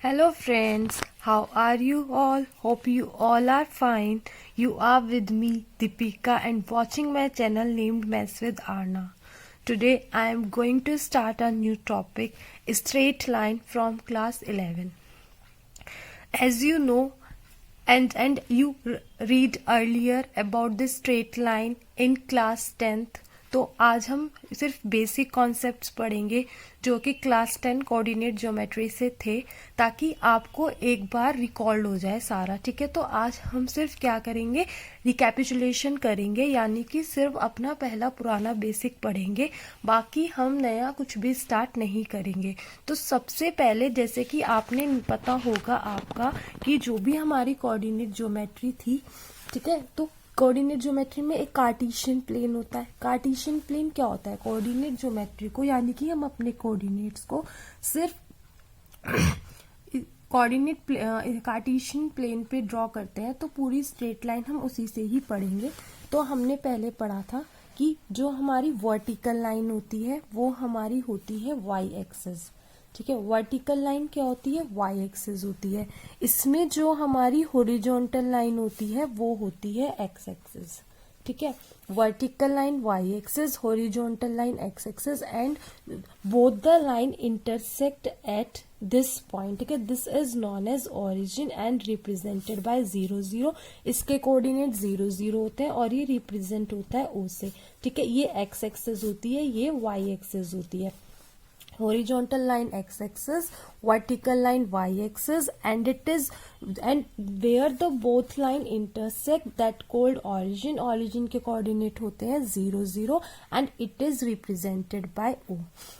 Hello friends, how are you all? Hope you all are fine. You are with me Deepika and watching my channel named Mess with Arna. Today I am going to start a new topic, straight line from class 11. As you know and you read earlier about the straight line in class 10th, तो आज हम सिर्फ basic concepts पढ़ेंगे जो कि class 10 coordinate geometry से थे, ताकि आपको एक बार रिकॉल्ड हो जाए सारा. ठीक है, तो आज हम सिर्फ क्या करेंगे, रिकैपिचुलेशन करेंगे, यानी कि सिर्फ अपना पहला पुराना बेसिक पढ़ेंगे, बाकी हम नया कुछ भी स्टार्ट नहीं करेंगे. तो सबसे पहले जैसे कि आपने पता होगा आपका कि जो भी हमारी कोऑर्डिनेट ज्योमेट्री थी, ठीक है, तो कोऑर्डिनेट ज्योमेट्री में एक कार्टेशियन प्लेन होता है. कार्टेशियन प्लेन क्या होता है, कोऑर्डिनेट ज्योमेट्री को, यानी कि हम अपने कोऑर्डिनेट्स को सिर्फ कोऑर्डिनेट कार्टेशियन प्लेन पे ड्रॉ करते हैं, तो पूरी स्ट्रेट लाइन हम उसी से ही पढ़ेंगे. तो हमने पहले पढ़ा था कि जो हमारी वर्टिकल लाइन होती है वो हमारी होती है वाई एक्सिस. ठीक है, वर्टिकल लाइन क्या होती है, वाई एक्सिस होती है. इसमें जो हमारी हॉरिजॉन्टल लाइन होती है वो होती है एक्स एक्सिस. ठीक है, vertical line Y axis, horizontal line X axis, and both the line intersect at this point. ठीक है, this is known as origin and represented by 0 0. इसके कोऑर्डिनेट 0 0 होते हैं और ये रिप्रेजेंट होता है ओ से. ठीक है, ये एक्स एक्सिस होती है, ये वाई एक्सिस होती है. Horizontal line x axis, vertical line y axis, and where the both line intersect, that called origin. Origin के कोऑर्डिनेट होते हैं 0 0 and it is represented by O.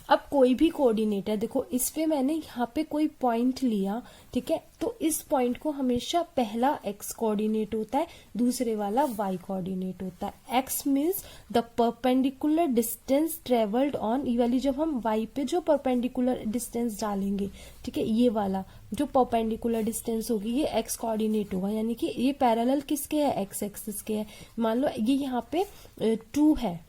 अब कोई भी कोऑर्डिनेट है, देखो इस पे मैंने यहाँ पे कोई पॉइंट लिया, ठीक है, तो इस पॉइंट को हमेशा पहला x कोऑर्डिनेट होता है, दूसरे वाला y कोऑर्डिनेट होता है. x means the perpendicular distance travelled on, ये वाली जब हम y पे जो परपेंडिकुलर डिस्टेंस डालेंगे, ठीक है, ये वाला जो परपेंडिकुलर डिस्टेंस होगी ये x कोऑर्डिनेट होगा, यानी कि ये पैरेलल किसके है, x एक्सिस के है. मान लो ये यहाँ पे 2 है,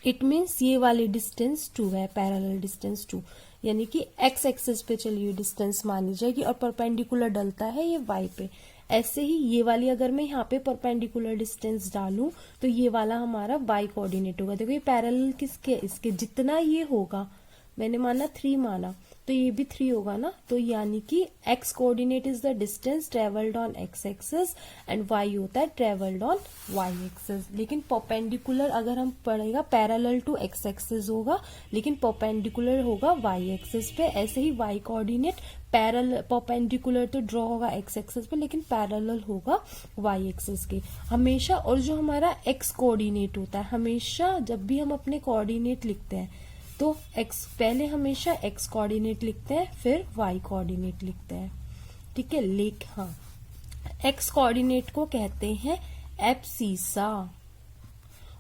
इट मीन्स ये वाली डिस्टेंस 2 है, पैरेलल डिस्टेंस 2, यानी कि x एक्सिस पे चलिए डिस्टेंस मानी जाएगी और परपेंडिकुलर डलता है ये y पे. ऐसे ही ये वाली अगर मैं यहाँ पे परपेंडिकुलर डिस्टेंस डालूं तो ये वाला हमारा y कोऑर्डिनेट होगा. देखो ये पैरेलल किसके, इसके जितना ये होगा, मैंने माना 3 माना, तो ये भी 3 होगा ना, तो यानी कि x coordinate is the distance travelled on x axis and y होता है ट्रेवल्ड ऑन y एक्सिस. लेकिन परपेंडिकुलर अगर हम पढ़ेगा पैरेलल टू x एक्सिस होगा, लेकिन परपेंडिकुलर होगा y एक्सिस पे. ऐसे ही y कोऑर्डिनेट पैरेलल परपेंडिकुलर तो ड्रॉ होगा x एक्सिस पे, लेकिन पैरेलल होगा y एक्सिस के हमेशा. और जो हमारा x कोऑर्डिनेट होता है, हमेशा जब भी हम अपने कोऑर्डिनेट लिखते हैं तो x पहले हमेशा x कोऑर्डिनेट लिखते हैं, फिर y कोऑर्डिनेट लिखते हैं. ठीक है, हाँ, x कोऑर्डिनेट को कहते हैं एब्सिसा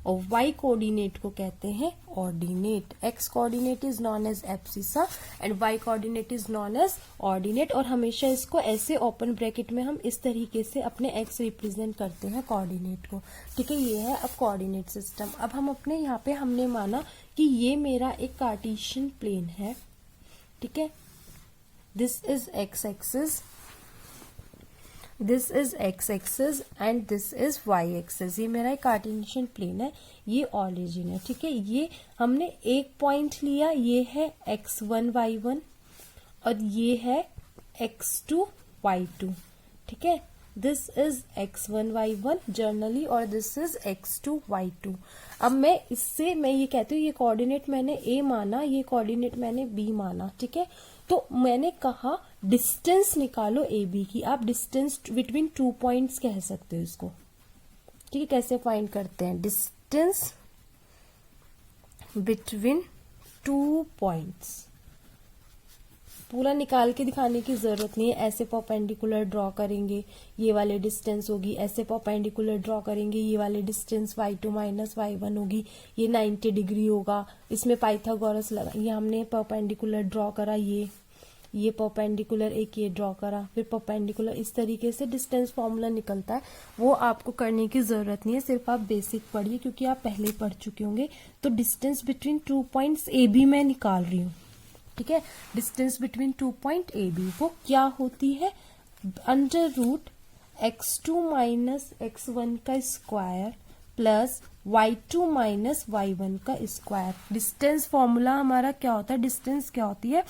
और y कोऑर्डिनेट को कहते हैं ordinate. x coordinate is known as abscissa and y coordinate is known as ordinate. और हमेशा इसको ऐसे ओपन ब्रैकेट में हम इस तरीके से अपने x रिप्रेजेंट करते हैं कोऑर्डिनेट को. ठीक है, ये है अब कोऑर्डिनेट सिस्टम. अब हम अपने यहाँ पे हमने माना कि ये मेरा एक कार्टेशियन प्लेन है. ठीक है, this is x axis, this is x axis and this is y axis. ये मेरा एक कार्टेशियन प्लेन है, ये ऑरिजिन है. ठीक है, ये हमने एक पॉइंट लिया, ये है x1 y1 और ये है x2 y2. ठीक है, this is x1 y1 generally और दिस इज x2 y2. अब मैं इससे मैं ये कहती हूँ ये कोऑर्डिनेट मैंने a माना, ये कोऑर्डिनेट मैंने b माना. ठीक है, तो मैंने कहा डिस्टेंस निकालो ए बी की. आप डिस्टेंस बिटवीन 2 पॉइंट्स कह सकते हो इसको. ठीक है, कैसे फाइंड करते हैं, डिस्टेंस बिटवीन 2 पॉइंट्स. पूरा निकाल के दिखाने की जरूरत नहीं है, ऐसे परपेंडिकुलर ड्रॉ करेंगे, ये वाले डिस्टेंस होगी, ऐसे परपेंडिकुलर ड्रॉ करेंगे, ये वाले डिस्टेंस y2 माइनस y1 होगी, ये 90 डिग्री होगा. इसमें पाइथागोरस लगा, ये हमने परपेंडिकुलर ड्रॉ करा, ये परपेंडिकुलर एक ये ड्रॉ करा, फिर परपेंडिकुलर, इस तरीके से डिस्टेंस फॉर्मूला निकलता है. वो आपको करने की जरूरत नहीं है, सिर्फ आप बेसिक पढ़िए क्योंकि आप पहले पढ़ चुके होंगे. तो distance between 2 points A B मैं निकाल रही हूँ. ठीक है। Distance between 2 point A B वो क्या होती है, under root x2 minus x1 का square plus y2 minus y1 का स्क्वायर। डिस्टेंस फॉर्मूला हमारा क्या होता है, डिस्टेंस क्या होती है,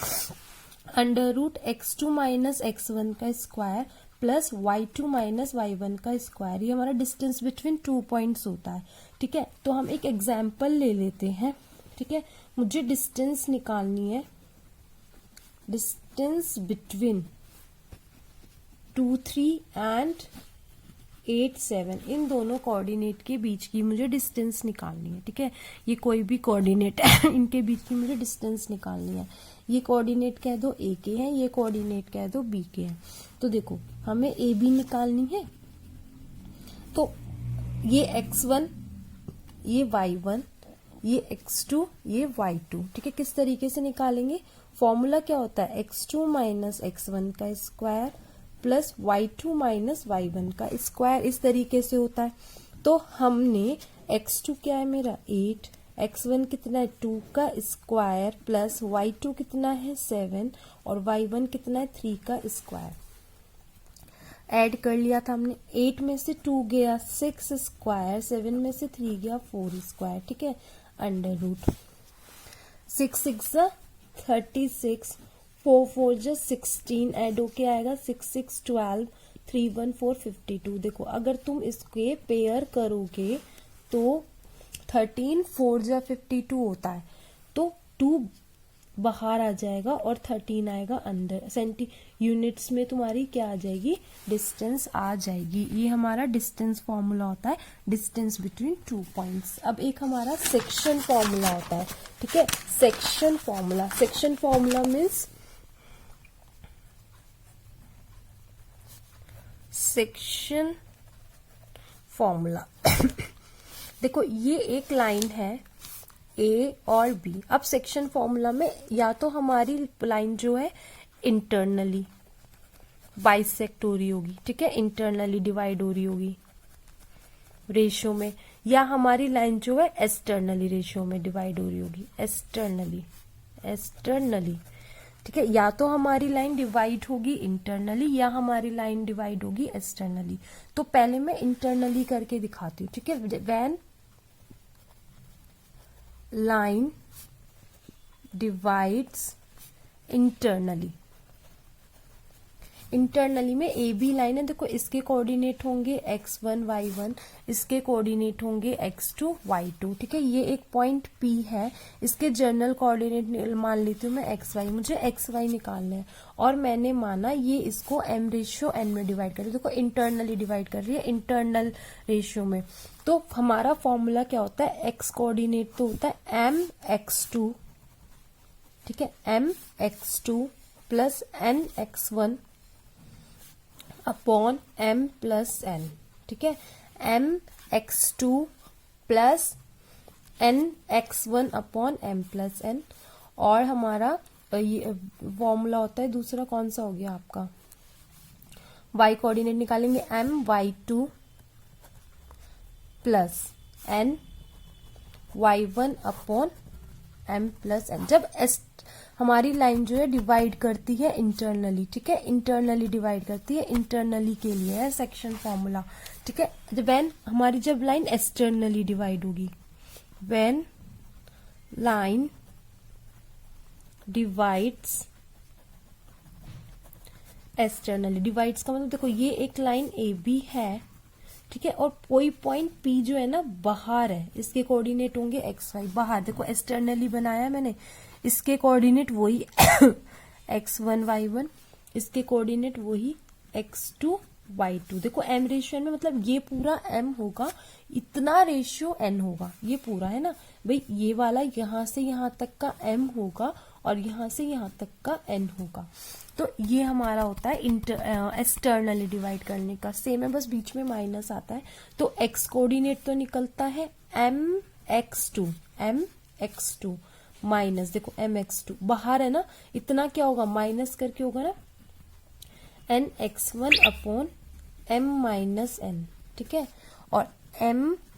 under root x2 minus x1 का square plus y2 minus y1 का स्क्वायर। ये हमारा डिस्टेंस बिटवीन 2 पॉइंट्स होता है, ठीक है। तो हम एक एग्जाम्पल ले लेते हैं, ठीक है। मुझे डिस्टेंस निकालनी है, डिस्टेंस बिटवीन 2, 3 एंड 8, 7 इन दोनों कोऑर्डिनेट के बीच की मुझे डिस्टेंस निकालनी है, ठीक है। ये कोई भी कोऑर्डिनेट है, इनके बीच की मुझे डिस्टेंस निकालनी है। ये कोऑर्डिनेट कह दो ए के हैं, ये कोऑर्डिनेट कह दो बी के हैं। तो देखो हमें ए बी निकालनी है, तो ये x1, ये y1, ये x2, ये y2, ठीक है। किस तरीके से निकालेंगे, फॉर्मूला क्या होता है, x2 माइनस x1 का square plus y2 minus y1 का स्क्वायर, इस तरीके से होता है। तो हमने x2 क्या है मेरा 8, x1 कितना है 2 का स्क्वायर प्लस y2 कितना है 7 और y1 कितना है 3 का स्क्वायर ऐड कर लिया था हमने। 8 में से 2 गया 6 स्क्वायर, 7 में से 3 गया 4 स्क्वायर, ठीक है। अंडर रूट 6 6 36, 4 4 16 ऐड होके आएगा 6 6 12, 3 1 4 52। देखो अगर तुम इसके पेयर करोगे तो 13 4 52 होता है, तो 2 बाहर आ जाएगा और 13 आएगा अंदर। सेंटी यूनिट्स में तुम्हारी क्या आ जाएगी, डिस्टेंस आ जाएगी। ये हमारा डिस्टेंस फॉर्मूला होता है, डिस्टेंस बिटवीन 2 पॉइंट्स। अब एक हमारा सेक्शन फॉर्मूला होता है, ठीक है। Section formula, section formula means section formula देखो ये एक लाइन है ए और बी। अब सेक्शन फॉर्मूला में या तो हमारी लाइन जो है इंटरनली बाइसेक्ट हो रही होगी, ठीक है, इंटरनली डिवाइड हो रही होगी रेशियो में, या हमारी लाइन जो है एक्सटर्नली रेशियो में डिवाइड हो रही होगी, एक्सटर्नली, ठीक है। या तो हमारी लाइन डिवाइड होगी इंटरनली या हमारी लाइन डिवाइड होगी एक्सटर्नली। तो पहले मैं इंटरनली करके दिखाती हूँ, ठीक है। When line divides internally, internally में ए बी लाइन है, देखो इसके कोऑर्डिनेट होंगे x1 y1, इसके कोऑर्डिनेट होंगे x2 y2, ठीक है। ये एक पॉइंट P है, इसके जर्नल कोऑर्डिनेट मान लेती हूँ मैं xy, मुझे xy निकालना है और मैंने माना ये इसको m रेशियो n में डिवाइड कर रही है। देखो इंटरनली डिवाइड कर रही है इंटरनल रेशियो में। तो हमारा फॉर्मूला क्या होता है, x कोऑर्डिनेट तो होता है mx2, ठीक है, mx2 plus nx1 upon m plus n, ठीक है। m x2 plus n x1 upon m plus n। और हमारा ये फॉर्मूला होता है दूसरा, कौन सा हो गया आपका, y कोऑर्डिनेट निकालेंगे m y2 plus n y1 upon m plus n। जब हमारी लाइन जो है डिवाइड करती है इंटरनली, ठीक है, इंटरनली डिवाइड करती है, इंटरनली के लिए है सेक्शन फॉर्मूला, ठीक है। व्हेन हमारी जब लाइन एक्सटर्नली डिवाइड होगी, when line divides externally, divides का मतलब देखो ये एक लाइन ए बी है, ठीक है, और कोई पॉइंट P जो है ना बाहर है, इसके कोऑर्डिनेट होंगे XY बाहर। देखो एक्सटर्नली बनाया मैंने, इसके कोऑर्डिनेट वही x1 y1, इसके कोऑर्डिनेट वही x2 y2। देखो m रेशियो में मतलब ये पूरा m होगा, इतना रेशियो n होगा, ये पूरा है ना भाई, ये वाला यहाँ से यहाँ तक का m होगा और यहाँ से यहाँ तक का n होगा। तो ये हमारा होता है एक्सटर्नली डिवाइड करने का। सेम है, बस बीच में माइनस आता है। तो x कोऑर्डिनेट तो निकलता है mx2 माइनस, देखो mx2 बाहर है ना, इतना क्या होगा माइनस करके होगा ना nx1 upon m minus n, ठीक है। और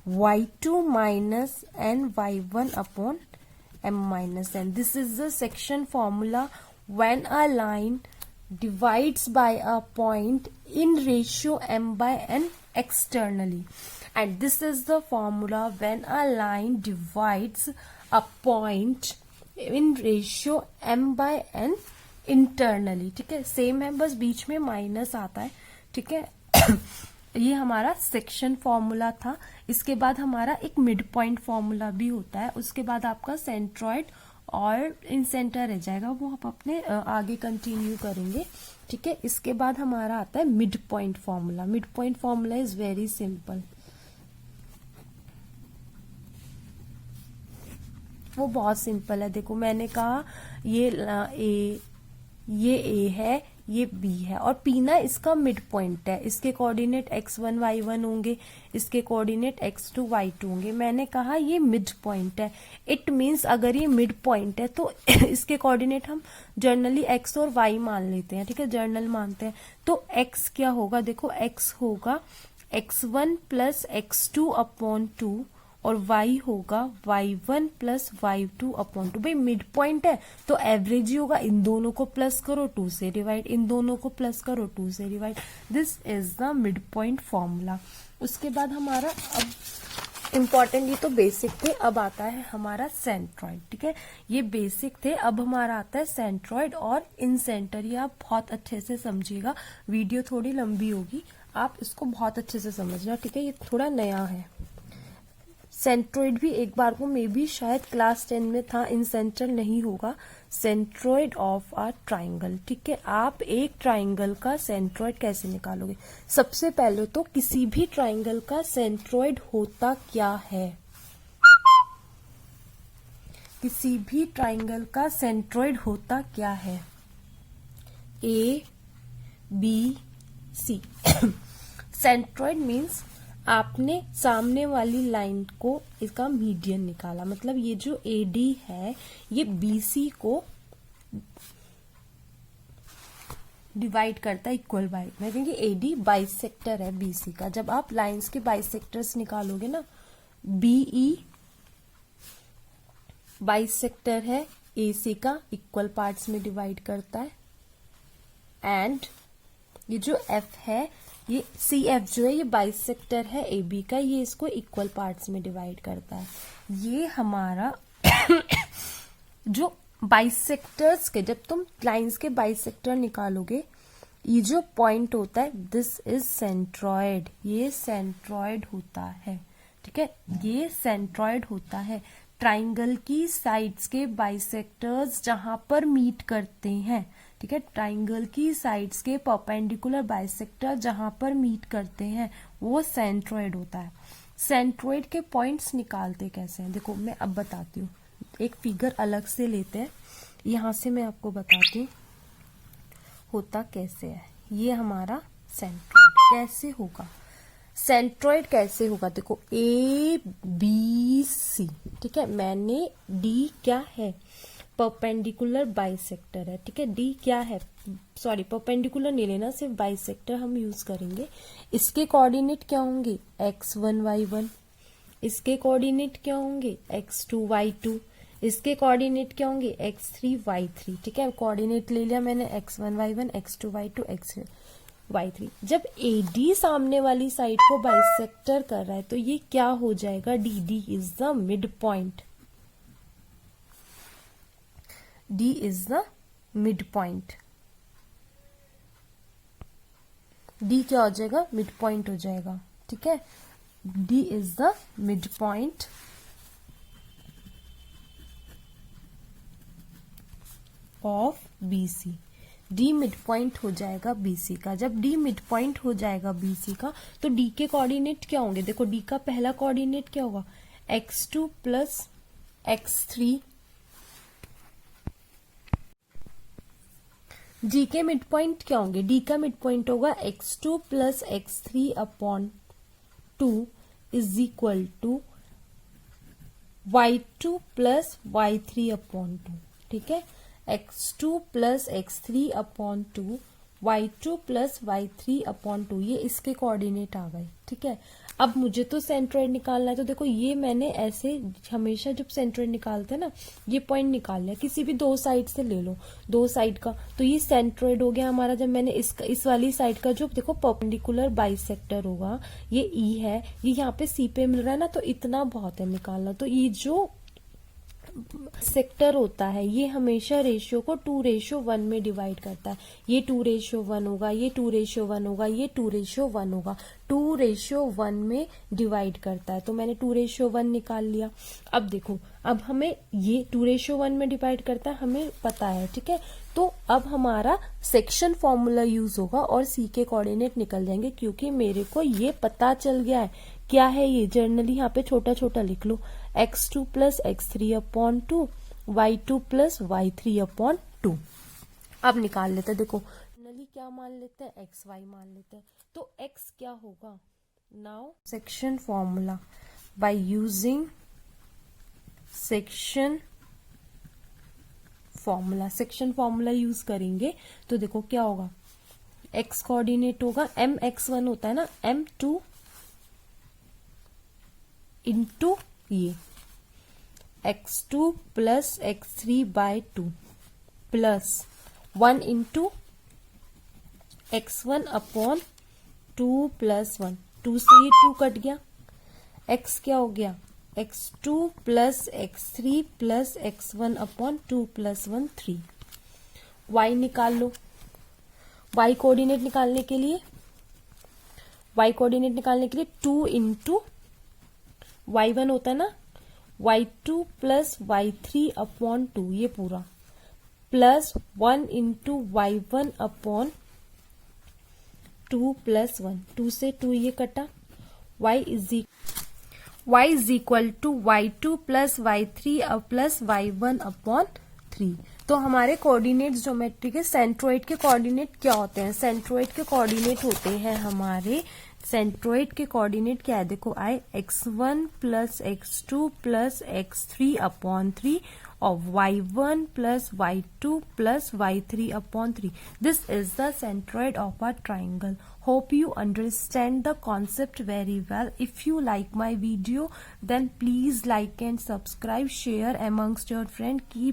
my2 minus ny1 upon m minus n. This is the section formula when a line divides by a point in ratio m by n externally, and this is the formula when a line divides a point in ratio m by n internally. ठीक है, same है, बस बीच में minus आता है. ठीक है, ये हमारा सेक्शन फॉर्मूला था. इसके बाद हमारा एक मिड पॉइंट फॉर्मूला भी होता है. उसके बाद आपका सेंट्रॉइड और इन सेंटर रह जाएगा, वो हम अपने आगे कंटिन्यू करेंगे. ठीक है, इसके बाद हमारा आता है mid point formula. Mid point formula is very simple. वो बहुत सिंपल है. देखो मैंने कहा ये ए है, ये बी है, और पी ना इसका मिड पॉइंट है. इसके कोऑर्डिनेट x1 y1 होंगे, इसके कोऑर्डिनेट x2 y2 होंगे. मैंने कहा ये मिड पॉइंट है. इट मींस अगर ये मिड पॉइंट है तो इसके कोऑर्डिनेट हम जर्नली x और y मान लेते हैं. ठीक है, जर्नल मानते हैं. तो x क्या होगा, देखो x होगा x1 प्लस x2 अपॉन 2 और y होगा y1 प्लस y2 अपॉन 2. भाई मिड पॉइंट है तो एवरेज ही होगा. इन दोनों को प्लस करो 2 से डिवाइड, इन दोनों को प्लस करो 2 से divide. This is the mid point formula. उसके बाद हमारा अब इम्पॉर्टेंट, ये तो बेसिक थे, अब आता है हमारा सेंट्रॉइड. ठीक है, ये बेसिक थे, अब हमारा आता है सेंट्रॉइड और इन सेंटर. ये आप बहुत अच्छे से समझिएगा, वीडियो थोड़ी लंबी होगी, आप इसको बहुत अच्छे से समझना. ठीक है, ये थोड़ा नया है. सेंट्रोइड भी एक बार को मे बी शायद क्लास 10 में था, इन सेंटर नहीं होगा. Centroid of a triangle. ठीक है, आप एक ट्राइंगल का सेंट्रोइड कैसे निकालोगे. सबसे पहले तो किसी भी ट्राइंगल का सेंट्रोइड होता क्या है. किसी भी ट्राइंगल का सेंट्रोइड होता क्या है. A B C. Centroid means आपने सामने वाली लाइन को इसका मीडियन निकाला. मतलब ये जो AD है ये BC को डिवाइड करता है इक्वल बाई में, क्योंकि AD बाइसेक्टर है BC का. जब आप लाइंस के बाइसेक्टर्स निकालोगे ना, BE बाइसेक्टर है AC का, इक्वल पार्ट्स में डिवाइड करता है. एंड ये जो F है, ये CF जो है ये बाइसेक्टर है AB का, ये इसको इक्वल पार्ट्स में डिवाइड करता है. ये हमारा जो बाइसेक्टर्स के, जब तुम लाइंस के बाइसेक्टर निकालोगे, ये जो पॉइंट होता है दिस इज सेंट्रॉइड. ये सेंट्रॉइड होता है. ठीक है, ये सेंट्रॉइड होता है. ट्राइंगल की साइड्स के बाइसेक्टर्स जहां पर मीट करते हैं. ठीक है, ट्राइंगल की साइड्स के परपेंडिकुलर बाइसेक्टर जहां पर मीट करते हैं वो सेंट्रॉइड होता है. सेंट्रॉइड के पॉइंट्स निकालते कैसे हैं, देखो मैं अब बताती हूँ. एक फिगर अलग से लेते हैं, यहां से मैं आपको बताती हूँ होता कैसे है. ये हमारा सेंट्रॉइड कैसे होगा. सेंट्रॉइड कैसे होगा, देखो ABC. ठीक है, मैंने D क्या है, परपेंडिकुलर बाइसेक्टर है. ठीक है, D क्या है, सॉरी परपेंडिकुलर नहीं लेना, सिर्फ बाइसेक्टर हम यूज करेंगे. इसके कोऑर्डिनेट क्या होंगे, x1 y1. इसके कोऑर्डिनेट क्या होंगे, x2 y2. इसके कोऑर्डिनेट क्या होंगे, x3 y3. ठीक है, कोऑर्डिनेट ले लिया मैंने, x1 y1, x2 y2, x3 y3. जब AD सामने वाली साइड को बाइसेक्टर कर रहा है तो ये क्या हो जाएगा, D is the mid point. D is the midpoint. D क्या हो जाएगा, मिड पॉइंट हो जाएगा. ठीक है, D is the midpoint of BC. D mid point हो जाएगा BC का. जब D मिड पॉइंट हो जाएगा BC का तो D के कोऑर्डिनेट क्या होंगे, देखो D का पहला कोऑर्डिनेट क्या होगा, x2 प्लस x3. G के मिड पॉइंट क्या होंगे, D का मिड पॉइंट होगा x2 plus x3 upon 2 is equal to y2 plus y3 upon 2. ठीक है, x2 plus x3 upon 2 y2 plus y3 upon 2, ये इसके कोऑर्डिनेट आ गए। ठीक है, अब मुझे तो सेंट्रोइड निकालना है, तो देखो ये मैंने ऐसे हमेशा जब सेंट्रोइड निकालते हैं ना, ये पॉइंट निकाल लिया, किसी भी दो साइड से ले लो, दो साइड का, तो ये सेंट्रोइड हो गया हमारा। जब मैंने इस वाली साइड का जो देखो परपेंडिकुलर बाइसेक्टर होगा, ये ई है, ये यहाँ पे सी पे मिल रहा है ना, तो इतना बहुत है निकालना। तो ये जो सेक्टर होता है ये हमेशा रेशियो को 2:1 में डिवाइड करता है। ये 2:1 होगा, ये 2:1 होगा, ये 2:1 होगा, 2:1 में डिवाइड करता है। तो मैंने 2:1 निकाल लिया। अब देखो, अब हमें ये 2:1 में डिवाइड करता है, हमें पता है। ठीक है, तो अब हमारा सेक्शन फॉर्मूला यूज होगा और सी के कोऑर्डिनेट निकल जाएंगे, क्योंकि मेरे को ये पता चल गया है क्या है ये। जर्नली यहाँ पे छोटा छोटा लिख लो, x2 plus x3 upon 2, y2 plus y3 upon 2। अब निकाल लेते हैं। देखो जर्नली क्या मान लेते हैं, xy मान लेते हैं, तो x क्या होगा। Now section formula, by using section formula use करेंगे तो देखो क्या होगा, x कोऑर्डिनेट होगा mx1 होता है ना, m2 इंटू ये x2 plus x3 by 2 plus 1 into x1 upon 2 plus 1, 2 से ये 2 कट गया, x क्या हो गया, x2 plus x3 plus x1 upon 2 plus 1 3। y निकाल लो, y कोऑर्डिनेट निकालने के लिए 2 इंटू y1 होता है ना, y2 प्लस y3 अपॉन 2 ये पूरा, plus 1 into y1 upon 2 plus 1, 2 से 2 ये कटा, y is equal to y2 plus y3 plus y1 upon 3। तो हमारे कोऑर्डिनेट्स ज्योमेट्री के सेंट्रोइड के कोऑर्डिनेट क्या होते हैं, सेंट्रोइड के कोऑर्डिनेट होते हैं हमारे, सेंट्रोइड के कोऑर्डिनेट क्या है, देखो आए x1 plus x2 plus x3 upon 3 और y1 plus y2 plus y3 upon 3. This is the centroid of a triangle. Hope you understand the concept very well. If you like my video, then please like and subscribe, share amongst your friends. Keep